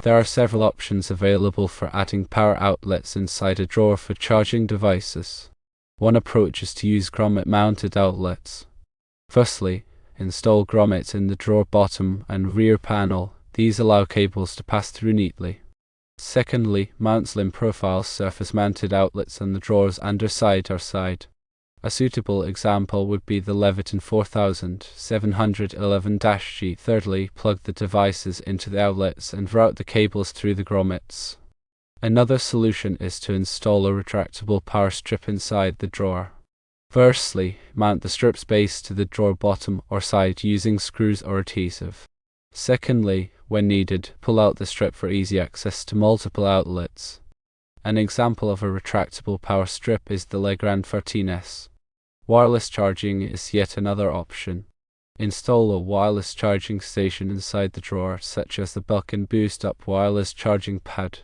There are several options available for adding power outlets inside a drawer for charging devices. One approach is to use grommet-mounted outlets. Firstly, install grommets in the drawer bottom and rear panel. These allow cables to pass through neatly. Secondly, mount slim profile surface-mounted outlets on the drawer's underside or side. A suitable example would be the Leviton 4711-G. Thirdly, plug the devices into the outlets and route the cables through the grommets. Another solution is to install a retractable power strip inside the drawer. Firstly, mount the strip's base to the drawer bottom or side using screws or adhesive. Secondly, when needed, pull out the strip for easy access to multiple outlets. An example of a retractable power strip is the Legrand 13S. Wireless charging is yet another option. Install a wireless charging station inside the drawer, such as the built-in boost-up wireless charging pad.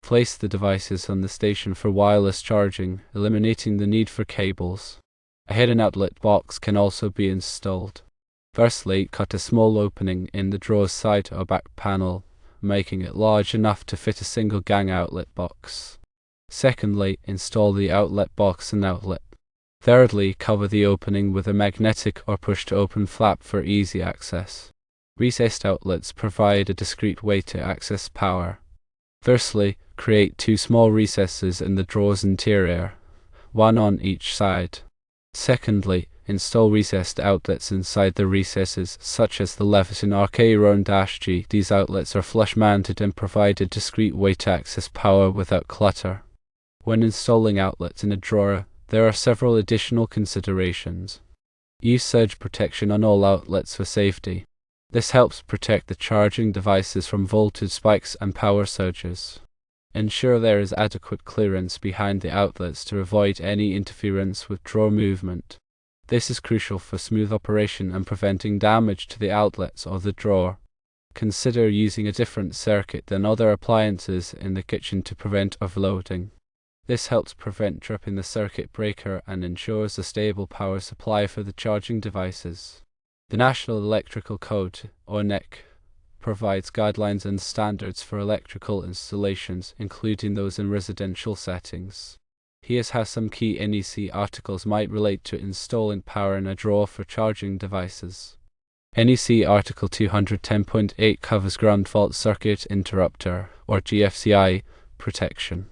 Place the devices on the station for wireless charging, eliminating the need for cables. A hidden outlet box can also be installed. Firstly, cut a small opening in the drawer's side or back panel, making it large enough to fit a single gang outlet box. Secondly, install the outlet box and outlet. Thirdly, cover the opening with a magnetic or push-to-open flap for easy access. Recessed outlets provide a discrete way to access power. Firstly, create two small recesses in the drawer's interior, one on each side. Secondly, install recessed outlets inside the recesses, such as the Leviton RK-G. These outlets are flush-mounted and provide a discrete way to access power without clutter. When installing outlets in a drawer, there are several additional considerations. Use surge protection on all outlets for safety. This helps protect the charging devices from voltage spikes and power surges. Ensure there is adequate clearance behind the outlets to avoid any interference with drawer movement. This is crucial for smooth operation and preventing damage to the outlets or the drawer. Consider using a different circuit than other appliances in the kitchen to prevent overloading. This helps prevent tripping the circuit breaker and ensures a stable power supply for the charging devices. The National Electrical Code, or NEC, provides guidelines and standards for electrical installations, including those in residential settings. Here's how some key NEC articles might relate to installing power in a drawer for charging devices. NEC Article 210.8 covers ground fault circuit interrupter, or GFCI, protection.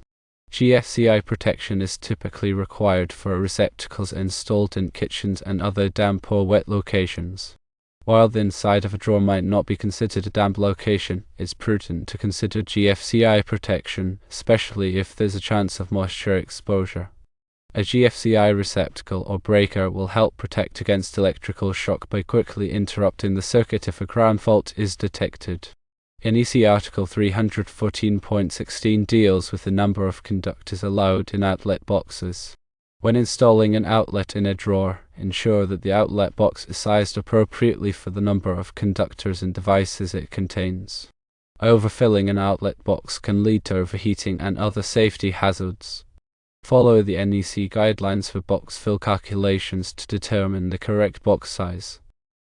GFCI protection is typically required for receptacles installed in kitchens and other damp or wet locations. While the inside of a drawer might not be considered a damp location, it's prudent to consider GFCI protection, especially if there's a chance of moisture exposure. A GFCI receptacle or breaker will help protect against electrical shock by quickly interrupting the circuit if a ground fault is detected. NEC Article 314.16 deals with the number of conductors allowed in outlet boxes. When installing an outlet in a drawer, ensure that the outlet box is sized appropriately for the number of conductors and devices it contains. Overfilling an outlet box can lead to overheating and other safety hazards. Follow the NEC guidelines for box fill calculations to determine the correct box size.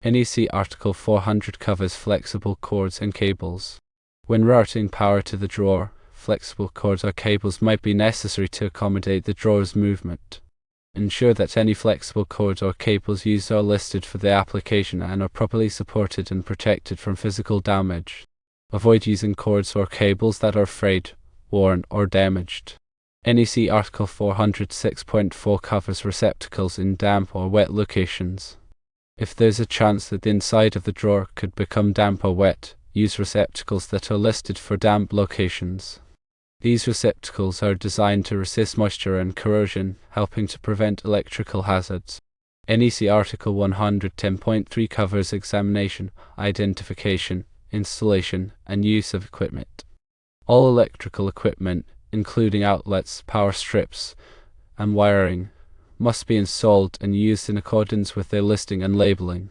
NEC Article 400 covers flexible cords and cables. When routing power to the drawer, flexible cords or cables might be necessary to accommodate the drawer's movement. Ensure that any flexible cords or cables used are listed for the application and are properly supported and protected from physical damage. Avoid using cords or cables that are frayed, worn, or damaged. NEC Article 406.4 covers receptacles in damp or wet locations. If there's a chance that the inside of the drawer could become damp or wet, use receptacles that are listed for damp locations. These receptacles are designed to resist moisture and corrosion, helping to prevent electrical hazards. NEC Article 110.3 covers examination, identification, installation, and use of equipment. All electrical equipment, including outlets, power strips, and wiring, must be installed and used in accordance with their listing and labeling.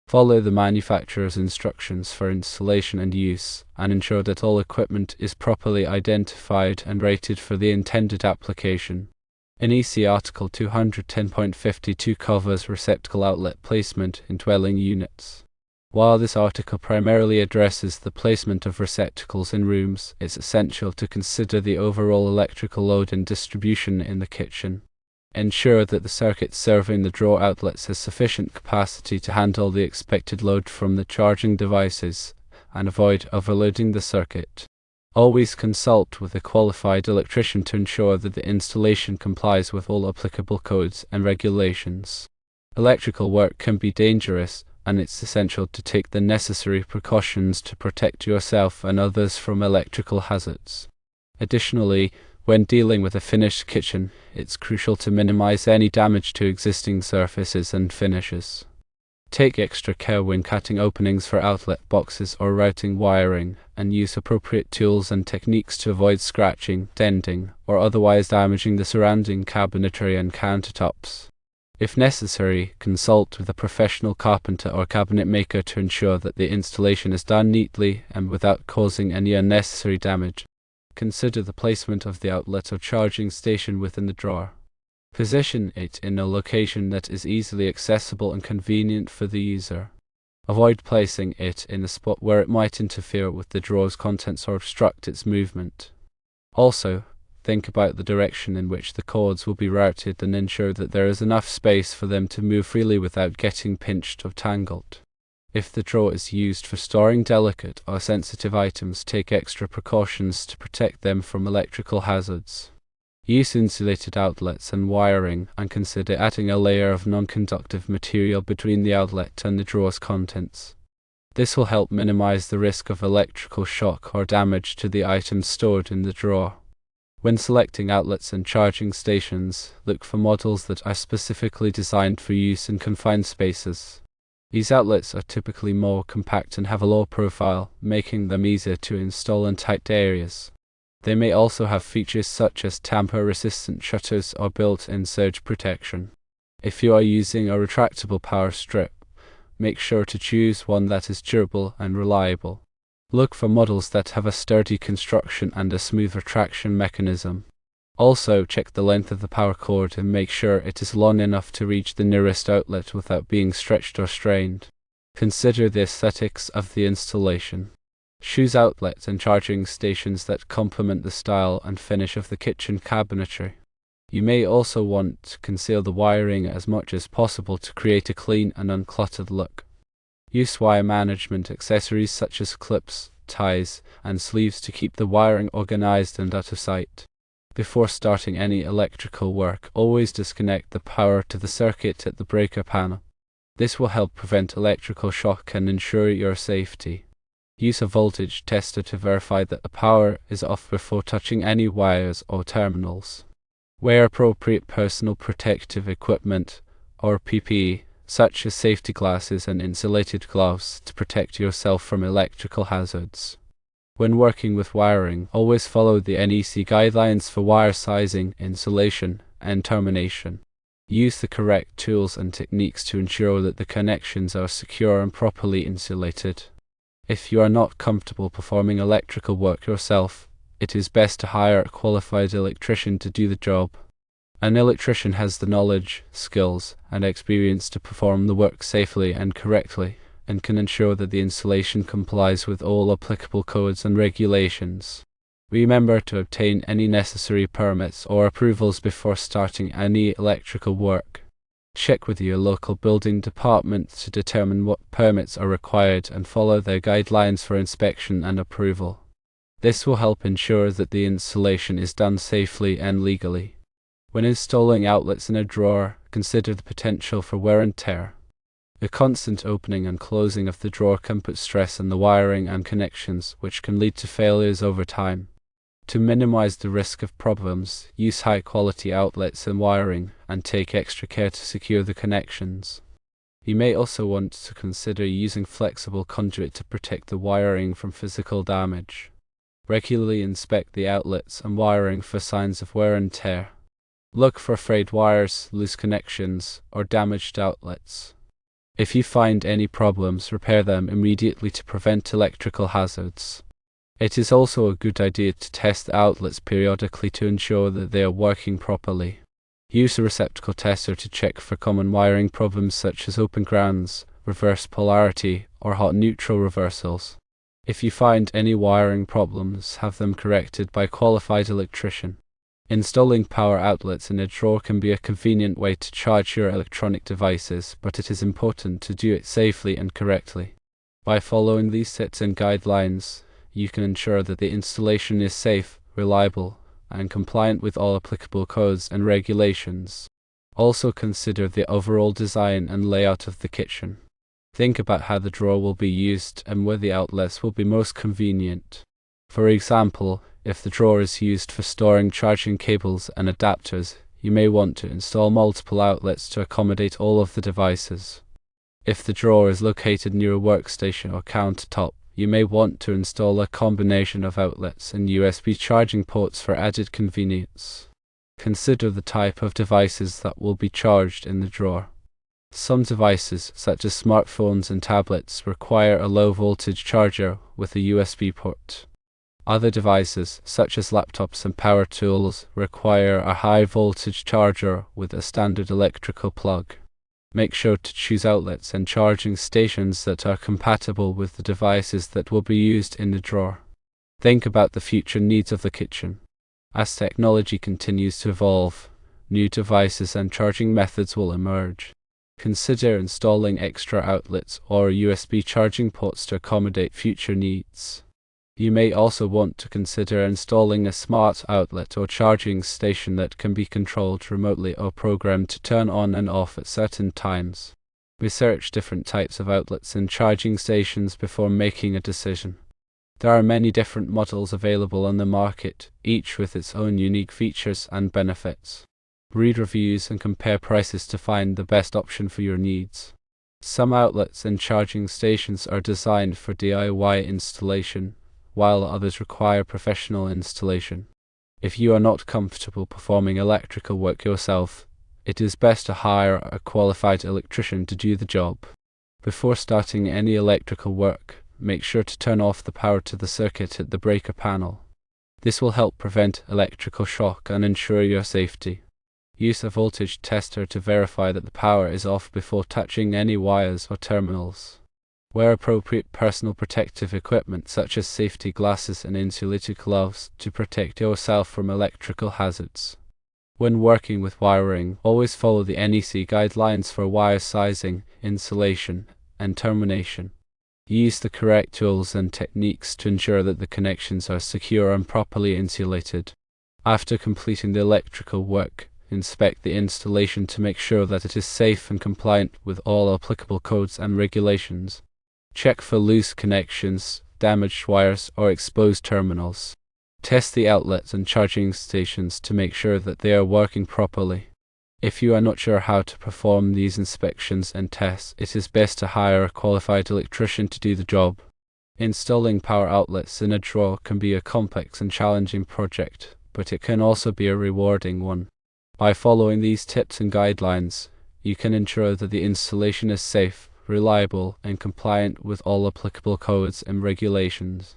Follow the manufacturer's instructions for installation and use, and ensure that all equipment is properly identified and rated for the intended application. NEC Article 210.52 covers receptacle outlet placement in dwelling units. While this article primarily addresses the placement of receptacles in rooms, it's essential to consider the overall electrical load and distribution in the kitchen. Ensure that the circuit serving the drawer outlets has sufficient capacity to handle the expected load from the charging devices, and avoid overloading the circuit. Always consult with a qualified electrician to ensure that the installation complies with all applicable codes and regulations. Electrical work can be dangerous, and it's essential to take the necessary precautions to protect yourself and others from electrical hazards. Additionally, when dealing with a finished kitchen, it's crucial to minimize any damage to existing surfaces and finishes. Take extra care when cutting openings for outlet boxes or routing wiring, and use appropriate tools and techniques to avoid scratching, denting, or otherwise damaging the surrounding cabinetry and countertops. If necessary, consult with a professional carpenter or cabinet maker to ensure that the installation is done neatly and without causing any unnecessary damage. Consider the placement of the outlet or charging station within the drawer. Position it in a location that is easily accessible and convenient for the user. Avoid placing it in a spot where it might interfere with the drawer's contents or obstruct its movement. Also, think about the direction in which the cords will be routed and ensure that there is enough space for them to move freely without getting pinched or tangled. If the drawer is used for storing delicate or sensitive items, take extra precautions to protect them from electrical hazards. Use insulated outlets and wiring, and consider adding a layer of non-conductive material between the outlet and the drawer's contents. This will help minimize the risk of electrical shock or damage to the items stored in the drawer. When selecting outlets and charging stations, look for models that are specifically designed for use in confined spaces. These outlets are typically more compact and have a low profile, making them easier to install in tight areas. They may also have features such as tamper-resistant shutters or built-in surge protection. If you are using a retractable power strip, make sure to choose one that is durable and reliable. Look for models that have a sturdy construction and a smooth retraction mechanism. Also, check the length of the power cord and make sure it is long enough to reach the nearest outlet without being stretched or strained. Consider the aesthetics of the installation. Choose outlets and charging stations that complement the style and finish of the kitchen cabinetry. You may also want to conceal the wiring as much as possible to create a clean and uncluttered look. Use wire management accessories such as clips, ties, and sleeves to keep the wiring organized and out of sight. Before starting any electrical work, always disconnect the power to the circuit at the breaker panel. This will help prevent electrical shock and ensure your safety. Use a voltage tester to verify that the power is off before touching any wires or terminals. Wear appropriate personal protective equipment, or PPE, such as safety glasses and insulated gloves, to protect yourself from electrical hazards. When working with wiring, always follow the NEC guidelines for wire sizing, insulation, and termination. Use the correct tools and techniques to ensure that the connections are secure and properly insulated. If you are not comfortable performing electrical work yourself, it is best to hire a qualified electrician to do the job. An electrician has the knowledge, skills, and experience to perform the work safely and correctly, and can ensure that the installation complies with all applicable codes and regulations. Remember to obtain any necessary permits or approvals before starting any electrical work. Check with your local building department to determine what permits are required and follow their guidelines for inspection and approval. This will help ensure that the installation is done safely and legally. When installing outlets in a drawer, consider the potential for wear and tear. The constant opening and closing of the drawer can put stress on the wiring and connections, which can lead to failures over time. To minimize the risk of problems, use high-quality outlets and wiring, and take extra care to secure the connections. You may also want to consider using flexible conduit to protect the wiring from physical damage. Regularly inspect the outlets and wiring for signs of wear and tear. Look for frayed wires, loose connections, or damaged outlets. If you find any problems, repair them immediately to prevent electrical hazards. It is also a good idea to test the outlets periodically to ensure that they are working properly. Use a receptacle tester to check for common wiring problems such as open grounds, reverse polarity, or hot neutral reversals. If you find any wiring problems, have them corrected by a qualified electrician. Installing power outlets in a drawer can be a convenient way to charge your electronic devices, but it is important to do it safely and correctly. By following these tips and guidelines, you can ensure that the installation is safe, reliable, and compliant with all applicable codes and regulations. Also consider the overall design and layout of the kitchen. Think about how the drawer will be used and where the outlets will be most convenient. For example, if the drawer is used for storing charging cables and adapters, you may want to install multiple outlets to accommodate all of the devices. If the drawer is located near a workstation or countertop, you may want to install a combination of outlets and USB charging ports for added convenience. Consider the type of devices that will be charged in the drawer. Some devices, such as smartphones and tablets, require a low-voltage charger with a USB port. Other devices, such as laptops and power tools, require a high-voltage charger with a standard electrical plug. Make sure to choose outlets and charging stations that are compatible with the devices that will be used in the drawer. Think about the future needs of the kitchen. As technology continues to evolve, new devices and charging methods will emerge. Consider installing extra outlets or USB charging ports to accommodate future needs. You may also want to consider installing a smart outlet or charging station that can be controlled remotely or programmed to turn on and off at certain times. Research different types of outlets and charging stations before making a decision. There are many different models available on the market, each with its own unique features and benefits. Read reviews and compare prices to find the best option for your needs. Some outlets and charging stations are designed for DIY installation, while others require professional installation. If you are not comfortable performing electrical work yourself, it is best to hire a qualified electrician to do the job. Before starting any electrical work, make sure to turn off the power to the circuit at the breaker panel. This will help prevent electrical shock and ensure your safety. Use a voltage tester to verify that the power is off before touching any wires or terminals. Wear appropriate personal protective equipment such as safety glasses and insulated gloves to protect yourself from electrical hazards. When working with wiring, always follow the NEC guidelines for wire sizing, insulation, and termination. Use the correct tools and techniques to ensure that the connections are secure and properly insulated. After completing the electrical work, inspect the installation to make sure that it is safe and compliant with all applicable codes and regulations. Check for loose connections, damaged wires, or exposed terminals. Test the outlets and charging stations to make sure that they are working properly. If you are not sure how to perform these inspections and tests, it is best to hire a qualified electrician to do the job. Installing power outlets in a drawer can be a complex and challenging project, but it can also be a rewarding one. By following these tips and guidelines, you can ensure that the installation is safe, reliable, and compliant with all applicable codes and regulations.